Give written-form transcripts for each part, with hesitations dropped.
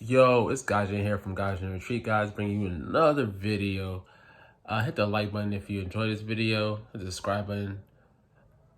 Yo, it's Gaijin here from Gaijin Retreat, guys, bringing you another video. Hit the like button if you enjoyed this video. Hit the subscribe button.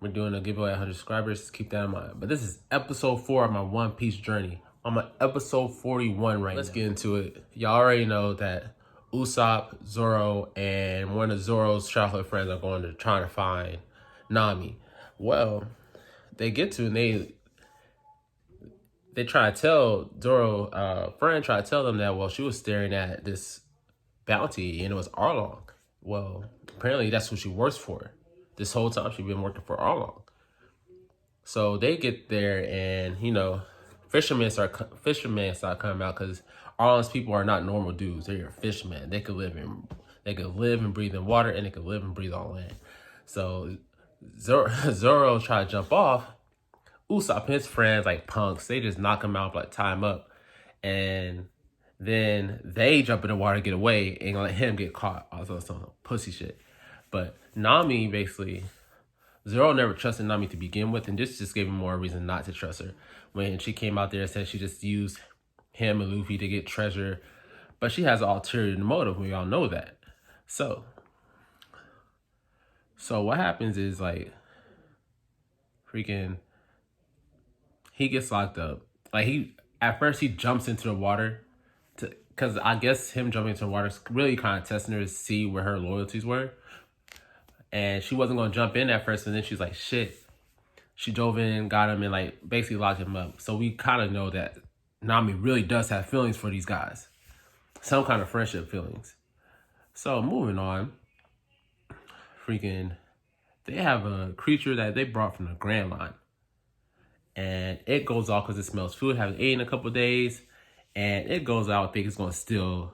We're doing a giveaway at 100 subscribers. Just keep that in mind. But this is episode 4 of my One Piece journey. I'm on episode 41 right now. Let's get into it. Y'all already know that Usopp, Zoro, and one of Zoro's childhood friends are going to try to find Nami. Well, they get to and they try to tell Zoro, friend try to tell them that, well, she was staring at this bounty and it was Arlong. Well, apparently that's who she works for. This whole time she's been working for Arlong. So they get there and, fishermen start coming out because Arlong's people are not normal dudes. They're fishermen. They could live and breathe in water, and they could live and breathe on land. So Zoro tried to jump off. Usopp and his friends, like punks, they just knock him out, like tie him up. And then they jump in the water, get away, and let him get caught. Also some pussy shit. But Nami, basically, Zoro never trusted Nami to begin with, and this just gave him more reason not to trust her. When she came out there and said she just used him and Luffy to get treasure. But she has an ulterior motive, we all know that. So what happens is, like, freaking, he gets locked up. Like, at first he jumps into the water because I guess him jumping into the water is really kind of testing her to see where her loyalties were. And she wasn't going to jump in at first, and then she's like, shit. She dove in, got him, and like basically locked him up. So we kind of know that Nami really does have feelings for these guys. Some kind of friendship feelings. So moving on. Freaking, they have a creature that they brought from the Grand Line. And it goes off because it smells food, haven't eaten in a couple of days. And it goes out, think it's going to steal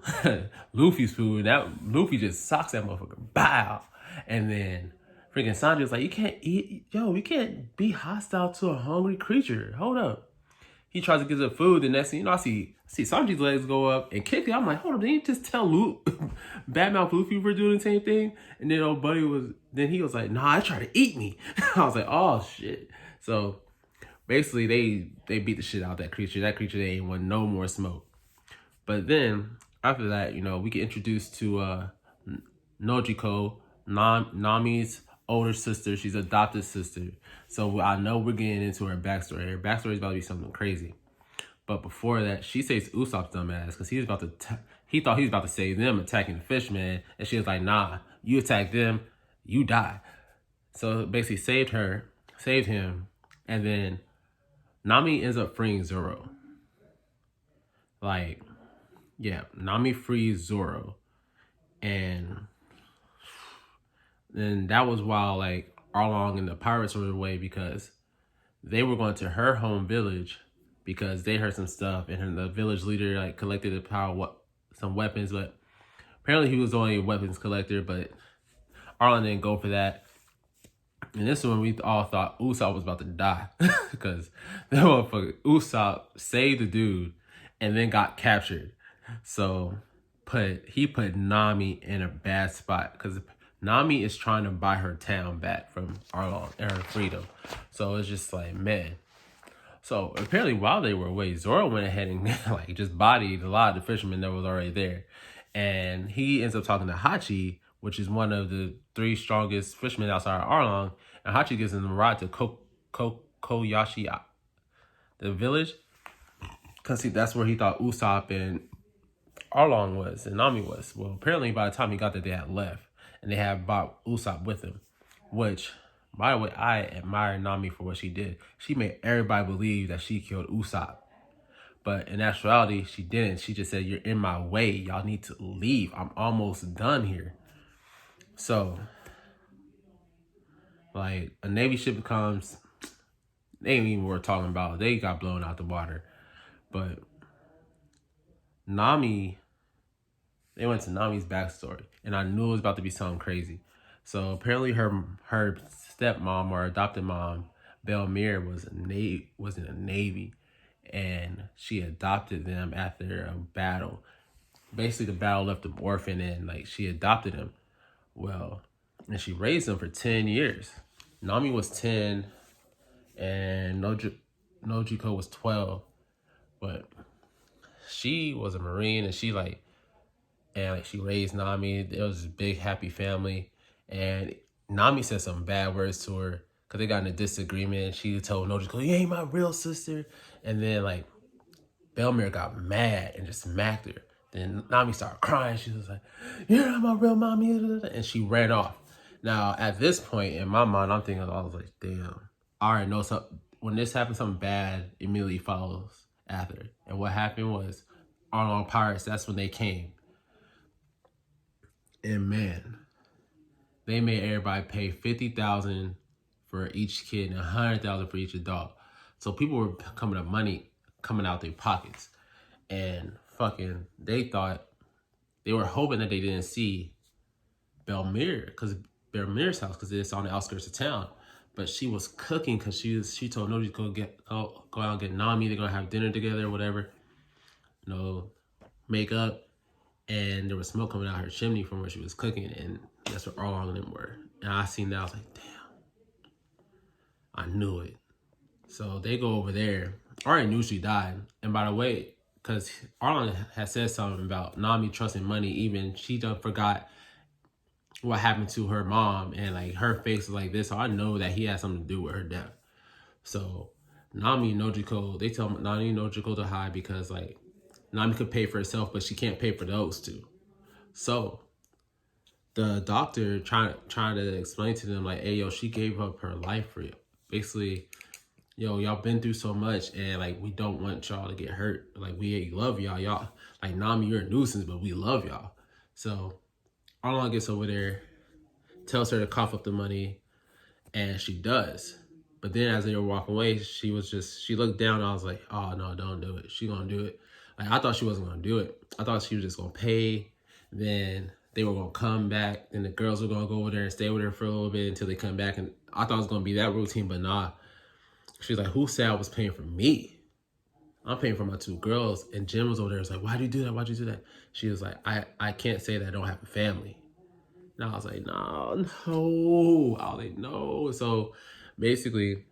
Luffy's food. That Luffy just socks that motherfucker. Bow. And then freaking Sanji was like, you can't be hostile to a hungry creature. Hold up. He tries to get the food. The next thing I see Sanji's legs go up and kick it. I'm like, hold up, didn't you just tell Badmouth Luffy we're doing the same thing? And then old buddy he was like, nah, I tried to eat me. I was like, oh shit. So basically, they beat the shit out of that creature. That creature, they ain't want no more smoke. But then, after that, we get introduced to Nojiko, Nami's older sister. She's adopted sister. So I know we're getting into her backstory. Her backstory is about to be something crazy. But before that, she saves Usopp's dumbass because he thought he was about to save them attacking the fishmen. And she was like, nah, you attack them, you die. So basically saved him, and then Nami ends up freeing Zoro. Like, yeah, Nami frees Zoro. And then that was while, like, Arlong and the pirates were away because they were going to her home village because they heard some stuff. And the village leader, like, collected some weapons. But apparently he was only a weapons collector, but Arlong didn't go for that. And this one, we all thought Usopp was about to die because that motherfucker Usopp saved the dude and then got captured. So he put Nami in a bad spot because Nami is trying to buy her town back from Arlong and her freedom. So it's just like, man. So apparently while they were away, Zoro went ahead and like just bodied a lot of the fishermen that was already there. And he ends up talking to Hachi, which is one of the 3 strongest fishermen outside of Arlong. And Hachi gives him a ride to Koyashi, the village. Because that's where he thought Usopp and Arlong was, and Nami was. Well, apparently by the time he got there, they had left. And they had brought Usopp with him. Which, by the way, I admire Nami for what she did. She made everybody believe that she killed Usopp. But in actuality, she didn't. She just said, you're in my way. Y'all need to leave. I'm almost done here. So, like, a Navy ship comes. They ain't even worth talking about. They got blown out the water. But Nami, they went to Nami's backstory. And I knew it was about to be something crazy. So apparently her stepmom or adopted mom, Belmere, was in the Navy. And she adopted them after a battle. Basically, the battle left them orphan, and like she adopted him. Well, and she raised him for 10 years. Nami was 10, and Nojiko was 12. But she was a Marine, and she she raised Nami. It was a big happy family, and Nami said some bad words to her because they got in a disagreement. She told Nojiko, "You ain't my real sister," and then Belmere got mad and just smacked her. Then Nami started crying. She was like, "You're not my real mommy," and she ran off. Now, at this point, in my mind, I'm thinking, I was like, damn, I already know something. When this happens, something bad immediately follows after. And what happened was, Arlong Pirates, that's when they came. And man, they made everybody pay $50,000 for each kid and $100,000 for each adult. So people were coming up money coming out their pockets. And they were hoping that they didn't see Belmere, Belmere's house, because it's on the outskirts of town. But she was cooking because she told Noji to go out and get Nami. They're gonna have dinner together, whatever. Makeup, and there was smoke coming out her chimney from where she was cooking, and that's where Arlong and them were. And I seen that, I was like, damn, I knew it. So they go over there. I already knew she died. And by the way, because Arlong had said something about Nami trusting money, even she done forgot what happened to her mom, and her face was like this. So I know that he had something to do with her death. So Nami and Nojiko, they tell Nami and Nojiko to hide because Nami could pay for herself, but she can't pay for those two. So the doctor trying to explain to them hey, yo, she gave up her life for you. Basically, yo, y'all been through so much, and we don't want y'all to get hurt. We love y'all. Nami, you're a nuisance, but we love y'all. So Arlong gets over there, tells her to cough up the money, and she does. But then as they were walking away, she looked down, and I was like, oh no, don't do it. She gonna do it. I thought she wasn't gonna do it. I thought she was just gonna pay. Then they were gonna come back, and the girls were gonna go over there and stay with her for a little bit until they come back. And I thought it was gonna be that routine, but nah. She's like, who said I was paying for me? I'm paying for my two girls. And Jim was over there. Was like, why'd you do that? Why'd you do that? She was like, I can't say that I don't have a family. And I was like, no. I was like, no. So basically,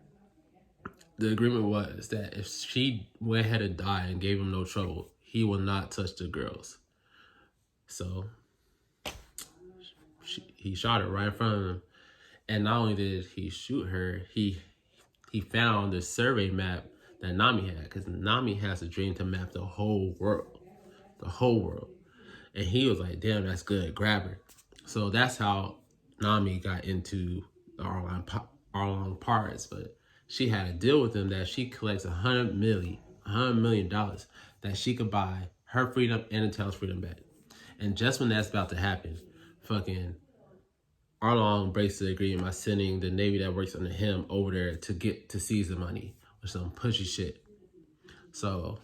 the agreement was that if she went ahead and died and gave him no trouble, he will not touch the girls. So he shot her right in front of him. And not only did he shoot her, he found the survey map that Nami had, because Nami has a dream to map the whole world. The whole world. And he was like, damn, that's good. Grab her. So that's how Nami got into the Arlong Pirates. But she had a deal with him that she collects $100 million that she could buy her freedom and the town's freedom back. And just when that's about to happen, Arlong breaks the agreement by sending the Navy that works under him over there to seize the money or some pushy shit. So,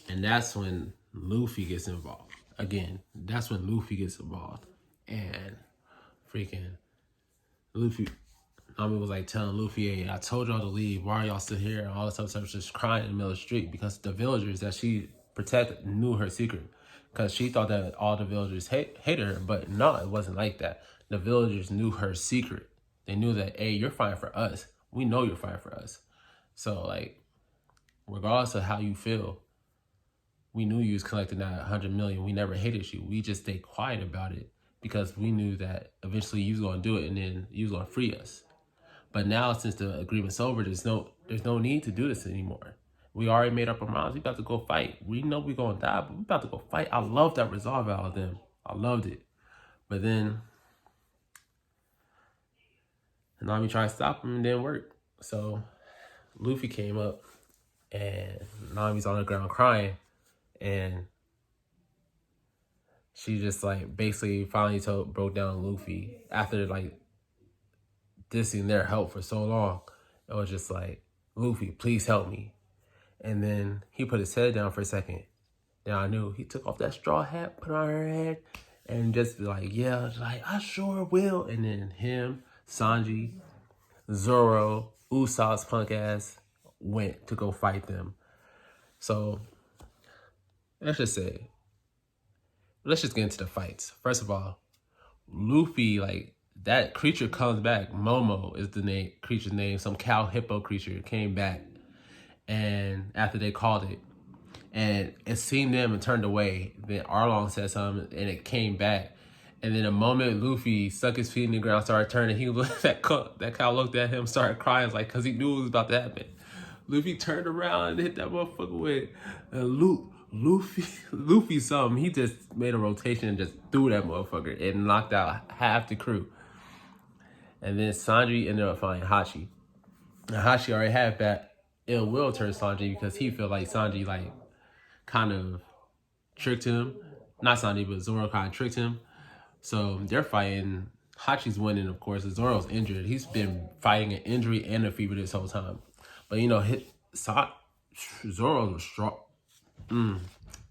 and that's when Luffy gets involved. Again, that's when Luffy gets involved. And Luffy, Nami was telling Luffy, hey, I told y'all to leave. Why are y'all still here? And all this other stuff, just crying in the middle of the street because the villagers that she protected knew her secret. Because she thought that all the villagers hated her, but no, it wasn't like that. The villagers knew her secret. They knew that, hey, you're fighting for us. We know you're fighting for us. So, regardless of how you feel, we knew you was collecting that 100 million. We never hated you. We just stayed quiet about it because we knew that eventually you was going to do it and then you was going to free us. But now, since the agreement's over, there's no need to do this anymore. We already made up our minds. We about to go fight. We know we're going to die, but we about to go fight. I love that resolve out of them. I loved it. But then Nami tried to stop him and it didn't work. So Luffy came up and Nami's on the ground crying. And she just basically finally broke down Luffy after dissing their help for so long. It was just Luffy, please help me. And then he put his head down for a second. Then I knew he took off that straw hat, put it on her head, and just be I sure will. And then him, Sanji, Zoro, Usopp's punk ass went to go fight them. So let's just get into the fights. First of all, Luffy, that creature comes back. Momo is the creature's name. Some cow hippo creature came back. And after they called it. and it seen them and turned away. Then Arlong said something, and it came back. And then the moment Luffy stuck his feet in the ground, started turning, he looked that cow looked at him, started crying, like, because he knew it was about to happen. Luffy turned around and hit that motherfucker with Luffy something. He just made a rotation and just threw that motherfucker and knocked out half the crew. And then Sanji ended up finding Hachi. And Hachi already had that ill will towards Sanji because he felt like Sanji like kind of tricked him. Not Sanji, but Zoro kind of tricked him. So they're fighting. Hachi's winning, of course. Zoro's injured. He's been fighting an injury and a fever this whole time. But you know, Zoro's strong.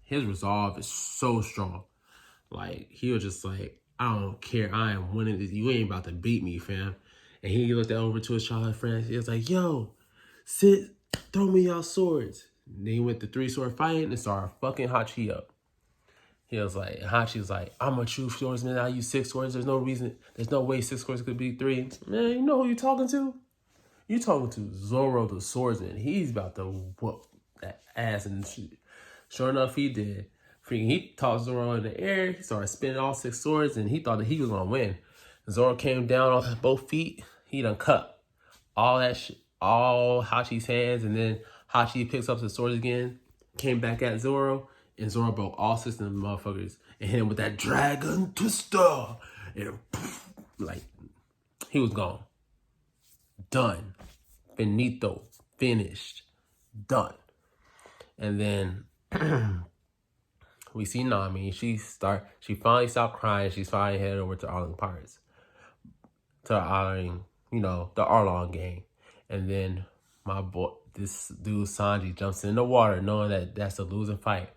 His resolve is so strong. Like, he was just like, I don't care. I am winning this. You ain't about to beat me, fam. And he looked over to his childhood friends. He was like, yo, sit, throw me y'all swords. And then he went to 3-sword fighting and started fucking Hachi up. He was like, Hachi was like, I'm a true swordsman. I use 6 swords. There's no way 6 swords could be 3. Man, you know who you talking to? You talking to Zoro the swordsman. He's about to whoop that ass and shit. Sure enough, he did. Freaking, he tossed Zoro in the air. He started spinning all 6 swords, and he thought that he was gonna win. Zoro came down off both feet. He done cut all that shit, all Hachi's hands, and then Hachi picks up the swords again, came back at Zoro, and Zoro broke all 6 of them motherfuckers and hit him with that dragon twister. And like, he was gone. Done. Finito. Finished. Done. And then we see Nami. She finally stopped crying. She's finally headed over to Arlong Pirates. To Arlong, you know, the Arlong gang. And then my boy, this dude Sanji, jumps in the water knowing that that's a losing fight.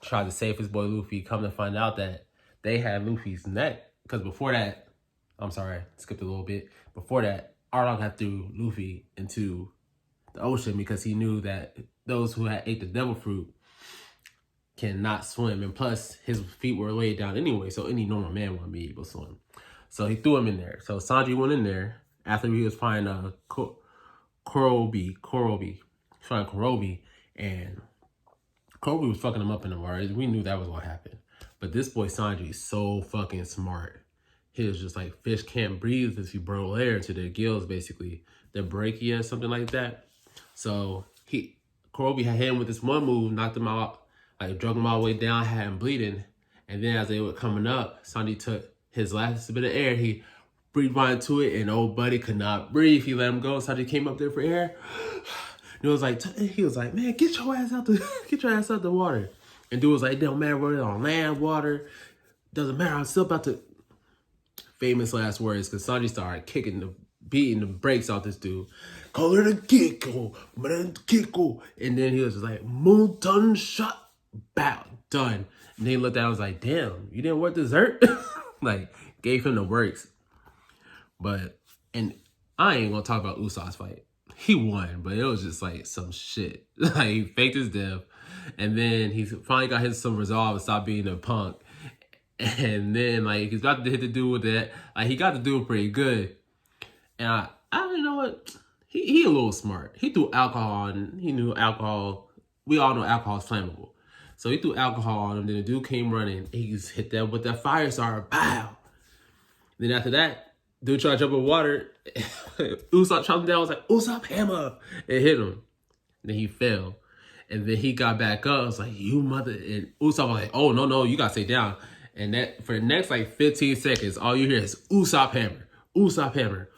Tried to save his boy Luffy. Come to find out that they had Luffy's neck. Because before that, I'm sorry, skipped a little bit. Before that, Arlong had threw Luffy into the ocean because he knew that those who had ate the devil fruit cannot swim. And plus, his feet were laid down anyway, so any normal man wouldn't be able to swim. So he threw him in there. So Sanji went in there after he was finding Korobi, and Korobi was fucking him up in the water. We knew that was what happened. But this boy Sanji is so fucking smart. He was just like, fish can't breathe if you blow air into their gills, basically. Their brachia, something like that. So Korobi had hit him with this one move, knocked him out, like drug him all the way down, had him bleeding. And then as they were coming up, Sanji took his last bit of air. He breathed right into it, and old buddy could not breathe. He let him go. Sanji came up there for air. And he was like, man, get your ass out the water. And dude was like, it don't matter whether it's on land, water, doesn't matter. I'm still about to. Famous last words, because Sanji started beating the brakes off this dude. Call her the Kiko. And then he was just like, moon ton shot, bow, done. And then he looked at him and was like, damn, you didn't want dessert? Like, gave him the works. And I ain't gonna talk about Usopp's fight. He won, but it was just like some shit. Like, he faked his death. And then he finally got some resolve and stopped being a punk. And then, like, he's got to hit the dude with that. Like, he got the dude pretty good. And I don't know what. He a little smart. He threw alcohol, and he knew alcohol. We all know alcohol is flammable. So he threw alcohol on him. Then the dude came running. He just hit that with that fire starter. Pow! Then after that, dude tried to jump in water. Usopp chopped him down. I was like, Usopp, hammer! And hit him. And then he fell. And then he got back up. I was like, you mother. And Usopp was like, oh, no, you got to stay down. And that for the next like 15 seconds, all you hear is Usopp hammer, Usopp hammer,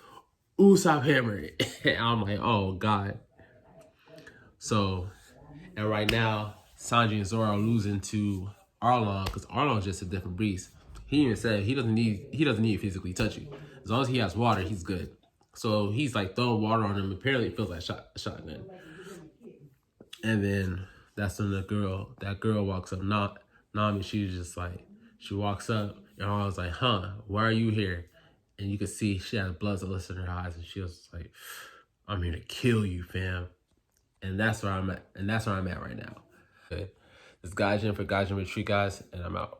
Usopp hammer. And I'm like, oh God. So, and right now, Sanji and Zoro are losing to Arlong because Arlong's just a different beast. He even said he doesn't need to physically touch you. As long as he has water, he's good. So he's like throwing water on him. Apparently, it feels like a shotgun. And then that's when that girl walks up. Nami, she's just like. She walks up, and I was like, huh, why are you here? And you could see she had blood in her eyes, and she was like, I'm here to kill you, fam. And that's where I'm at. And that's where I'm at right now. Okay. This is Gaijin for Gaijin Retreat, guys, and I'm out.